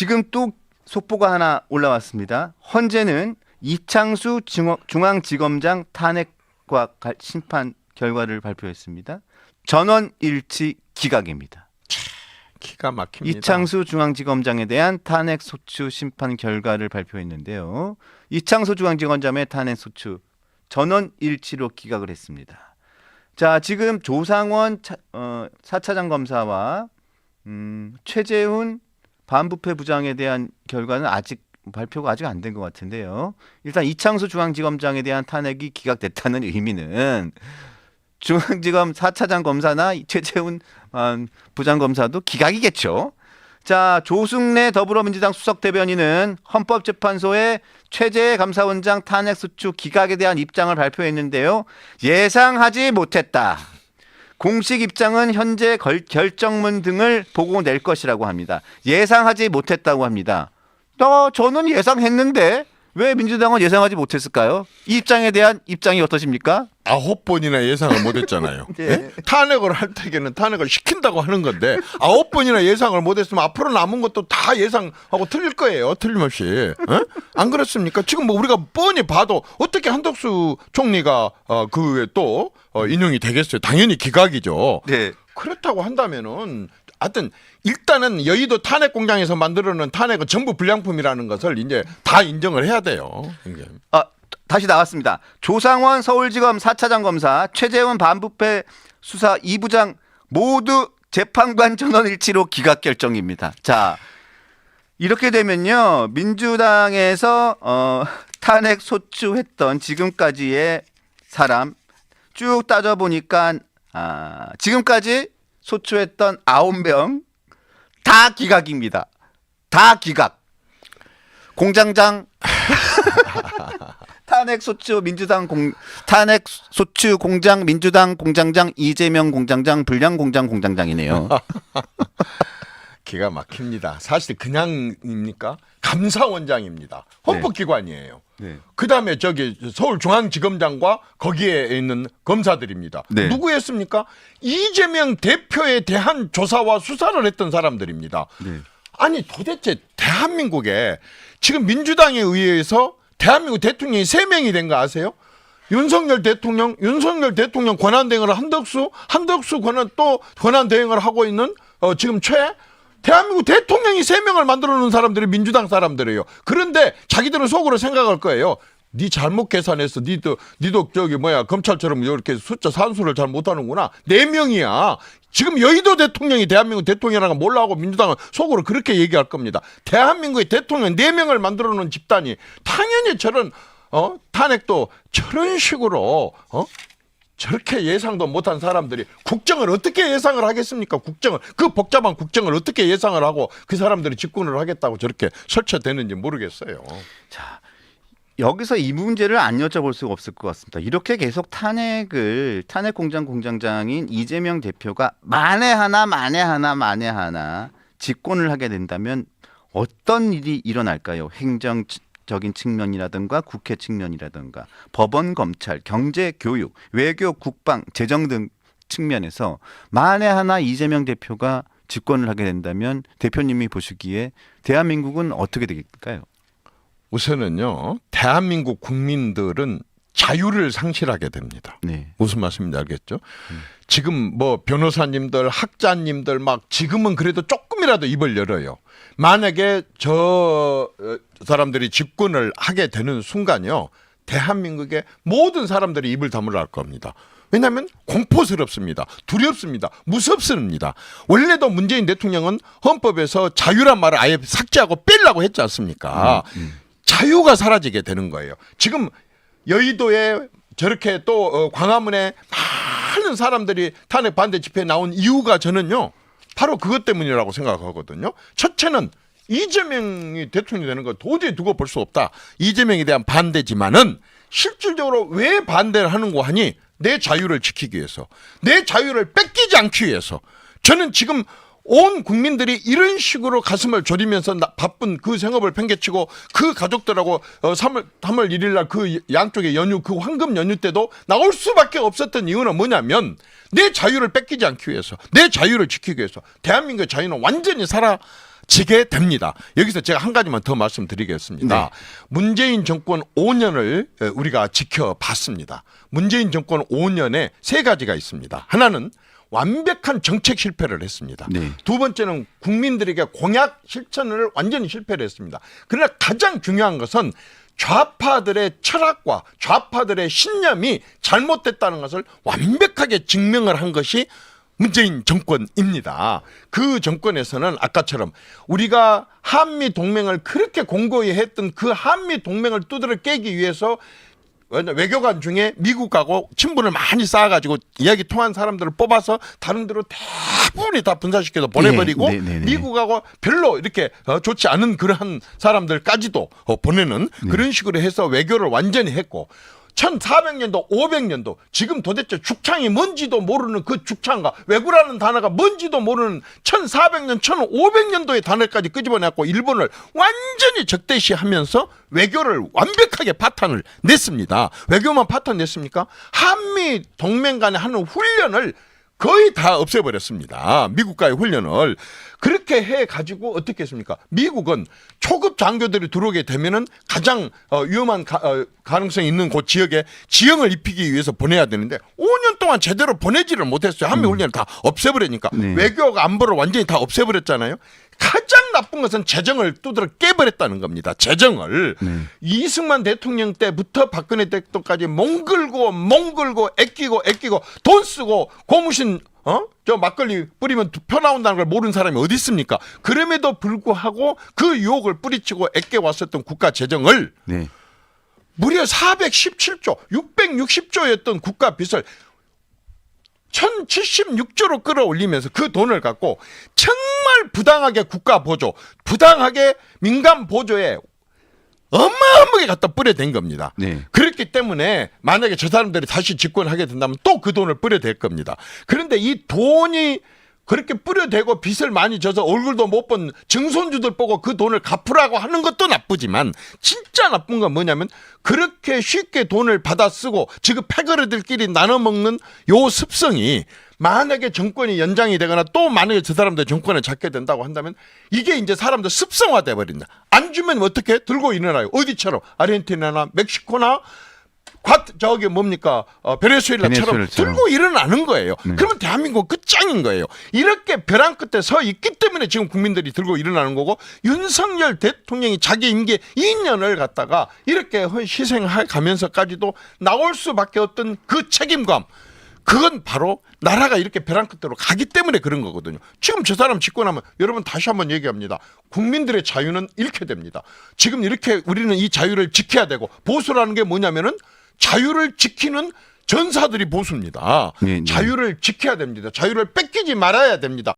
지금 또 속보가 하나 올라왔습니다. 헌재는 이창수 중앙지검장 탄핵과 심판 결과를 발표했습니다. 전원 일치 기각입니다. 기가 막힙니다. 이창수 중앙지검장에 대한 탄핵 소추 심판 결과를 발표했는데요. 이창수 중앙지검장의 탄핵 소추 전원 일치로 기각을 했습니다. 자, 지금 조상원 4차장 검사와 최재훈 반부패 부장에 대한 결과는 발표가 아직 안 된 것 같은데요. 일단 이창수 중앙지검장에 대한 탄핵이 기각됐다는 의미는 중앙지검 4차장 검사나 최재훈 부장검사도 기각이겠죠. 자, 조승래 더불어민주당 수석대변인은 헌법재판소에 최재해 감사원장 탄핵소추 기각에 대한 입장을 발표했는데요. 예상하지 못했다. 공식 입장은 현재 결정문 등을 보고 낼 것이라고 합니다. 예상하지 못했다고 합니다. 저는 예상했는데 왜 민주당은 예상하지 못했을까요? 이 입장에 대한 입장이 어떠십니까? 9번이나 예상을 못했잖아요. 네. 예? 탄핵을 할 때에는 탄핵을 시킨다고 하는 건데 9번이나 예상을 못했으면 앞으로 남은 것도 다 예상하고 틀릴 거예요. 틀림없이. 예? 안 그렇습니까? 지금 뭐 우리가 뻔히 봐도 어떻게 한덕수 총리가 그에 또 인용이 되겠어요. 당연히 기각이죠. 네. 그렇다고 한다면은 하여튼 일단은 여의도 탄핵 공장에서 만들어놓은 탄핵은 전부 불량품이라는 것을 이제 다 인정을 해야 돼요. 이게. 다시 나왔습니다. 조상원 서울지검 4차장 검사, 최재훈 반부패 수사 2부장 모두 재판관 전원 일치로 기각 결정입니다. 자, 이렇게 되면요. 민주당에서 탄핵 소추했던 지금까지의 사람 쭉 따져보니까 지금까지 소추했던 9명 다 기각입니다. 다 기각. 공장장 탄핵 소추 민주당 탄핵 소추 공장 민주당 공장장 이재명 공장장 불량 공장 공장장이네요. 기가 막힙니다. 사실 그냥입니까? 감사원장입니다. 헌법기관이에요. 네. 그다음에 저기 서울중앙지검장과 거기에 있는 검사들입니다. 네. 누구였습니까? 이재명 대표에 대한 조사와 수사를 했던 사람들입니다. 네. 아니 도대체 대한민국에 지금 민주당에 의해서 대한민국 대통령이 3명이 된 거 아세요? 윤석열 대통령 권한대행을 한덕수 권한대행을 하고 있는 지금 대한민국 대통령이 3명을 만들어 놓은 사람들이 민주당 사람들이에요. 그런데 자기들은 속으로 생각할 거예요. 네 잘못 계산해서 니도 검찰처럼 이렇게 숫자 산수를 잘 못하는구나. 4명이야. 지금 여의도 대통령이 대한민국 대통령이라는 걸 몰라하고 민주당은 속으로 그렇게 얘기할 겁니다. 대한민국의 대통령 4명을 만들어 놓은 집단이 당연히 저런 탄핵도 저런 식으로 저렇게 예상도 못한 사람들이 국정을 어떻게 예상을 하겠습니까? 그 복잡한 국정을 어떻게 예상을 하고 그 사람들이 집권을 하겠다고 저렇게 설치되는지 모르겠어요. 자, 여기서 이 문제를 안 여쭤볼 수가 없을 것 같습니다. 이렇게 계속 탄핵 공장장인 이재명 대표가 만에 하나 집권을 하게 된다면 어떤 일이 일어날까요? 행정적인 측면이라든가 국회 측면이라든가 법원, 검찰, 경제, 교육, 외교, 국방, 재정 등 측면에서 만에 하나 이재명 대표가 집권을 하게 된다면 대표님이 보시기에 대한민국은 어떻게 될까요? 우선은요, 대한민국 국민들은 자유를 상실하게 됩니다. 네. 무슨 말씀인지 알겠죠? 지금 뭐 변호사님들, 학자님들 막 지금은 그래도 조금이라도 입을 열어요. 만약에 저 사람들이 집권을 하게 되는 순간요, 대한민국의 모든 사람들이 입을 다물어 할 겁니다. 왜냐하면 공포스럽습니다. 두렵습니다. 무섭습니다. 원래도 문재인 대통령은 헌법에서 자유란 말을 아예 삭제하고 빼려고 했지 않습니까? 자유가 사라지게 되는 거예요. 지금 여의도에 저렇게 또 광화문에 많은 사람들이 탄핵 반대 집회에 나온 이유가 저는요, 바로 그것 때문이라고 생각하거든요. 첫째는 이재명이 대통령이 되는 거 도저히 두고 볼 수 없다. 이재명에 대한 반대지만은 실질적으로 왜 반대를 하는고 하니 내 자유를 지키기 위해서, 내 자유를 뺏기지 않기 위해서. 저는 지금 온 국민들이 이런 식으로 가슴을 졸이면서 바쁜 그 생업을 팽개치고 그 가족들하고 3월 1일 날 그 양쪽의 연휴, 그 황금 연휴 때도 나올 수밖에 없었던 이유는 뭐냐면 내 자유를 뺏기지 않기 위해서, 내 자유를 지키기 위해서. 대한민국의 자유는 완전히 지게 됩니다. 여기서 제가 한 가지만 더 말씀드리겠습니다. 네. 문재인 정권 5년을 우리가 지켜봤습니다. 문재인 정권 5년에 세 가지가 있습니다. 하나는 완벽한 정책 실패를 했습니다. 네. 두 번째는 국민들에게 공약 실천을 완전히 실패를 했습니다. 그러나 가장 중요한 것은 좌파들의 철학과 좌파들의 신념이 잘못됐다는 것을 완벽하게 증명을 한 것이 문재인 정권입니다. 그 정권에서는 아까처럼 우리가 한미 동맹을 그렇게 공고히 했던 그 한미 동맹을 두드려 깨기 위해서 외교관 중에 미국하고 친분을 많이 쌓아가지고 이야기 통한 사람들을 뽑아서 다른 데로 대부분이 다 분산시켜서 보내버리고 네, 네, 네. 미국하고 별로 이렇게 좋지 않은 그러한 사람들까지도 보내는 그런 식으로 해서 외교를 완전히 했고 1400년도 500년도 지금 도대체 죽창이 뭔지도 모르는 그 죽창과 외구라는 단어가 뭔지도 모르는 1400년 1500년도의 단어까지 끄집어내고 일본을 완전히 적대시하면서 외교를 완벽하게 파탄을 냈습니다. 외교만 파탄 냈습니까? 한미 동맹 간에 하는 훈련을 거의 다 없애버렸습니다. 미국과의 훈련을. 그렇게 해가지고 어떻게 했습니까? 미국은 초급 장교들이 들어오게 되면은 가장 위험한 가능성이 있는 그 지역에 지형을 입히기 위해서 보내야 되는데 5년 동안 제대로 보내지를 못했어요. 한미 훈련을 다 없애버리니까. 네. 외교가 안보를 완전히 다 없애버렸잖아요. 가장 나쁜 것은 재정을 두드려 깨버렸다는 겁니다. 재정을. 이승만 대통령 때부터 박근혜 대통령까지 몽글고 애끼고 돈 쓰고 고무신 저 막걸리 뿌리면 표 나온다는 걸 모르는 사람이 어디 있습니까? 그럼에도 불구하고 그 유혹을 뿌리치고 애껴왔었던 국가 재정을 네. 무려 417조, 660조였던 국가 빚을 1076조로 끌어올리면서 그 돈을 갖고 정말 부당하게 국가 보조, 부당하게 민간 보조에 어마어마하게 갖다 뿌려댄 겁니다. 네. 그렇기 때문에 만약에 저 사람들이 다시 집권하게 된다면 또 그 돈을 뿌려댈 겁니다. 그런데 이 돈이 그렇게 뿌려대고 빚을 많이 져서 얼굴도 못 본 증손주들 보고 그 돈을 갚으라고 하는 것도 나쁘지만 진짜 나쁜 건 뭐냐면 그렇게 쉽게 돈을 받아 쓰고 지금 패거리들끼리 나눠 먹는 요 습성이 만약에 정권이 연장이 되거나 또 만약에 저 사람들 정권을 잡게 된다고 한다면 이게 이제 사람들 습성화돼 버린다. 안 주면 어떻게 들고 일어나요? 어디처럼 아르헨티나나 멕시코나 저기 뭡니까 베네수엘라처럼 들고 일어나는 거예요. 그러면 대한민국 끝장인 거예요. 이렇게 벼랑 끝에 서 있기 때문에 지금 국민들이 들고 일어나는 거고 윤석열 대통령이 자기 임기 2년을 갖다가 이렇게 희생해 가면서까지도 나올 수밖에 없던 그 책임감, 그건 바로 나라가 이렇게 벼랑 끝으로 가기 때문에 그런 거거든요. 지금 저 사람 집권하면 여러분 다시 한번 얘기합니다. 국민들의 자유는 잃게 됩니다. 지금 이렇게 우리는 이 자유를 지켜야 되고 보수라는 게 뭐냐면은 자유를 지키는 전사들이 보수입니다. 네, 네. 자유를 지켜야 됩니다. 자유를 뺏기지 말아야 됩니다.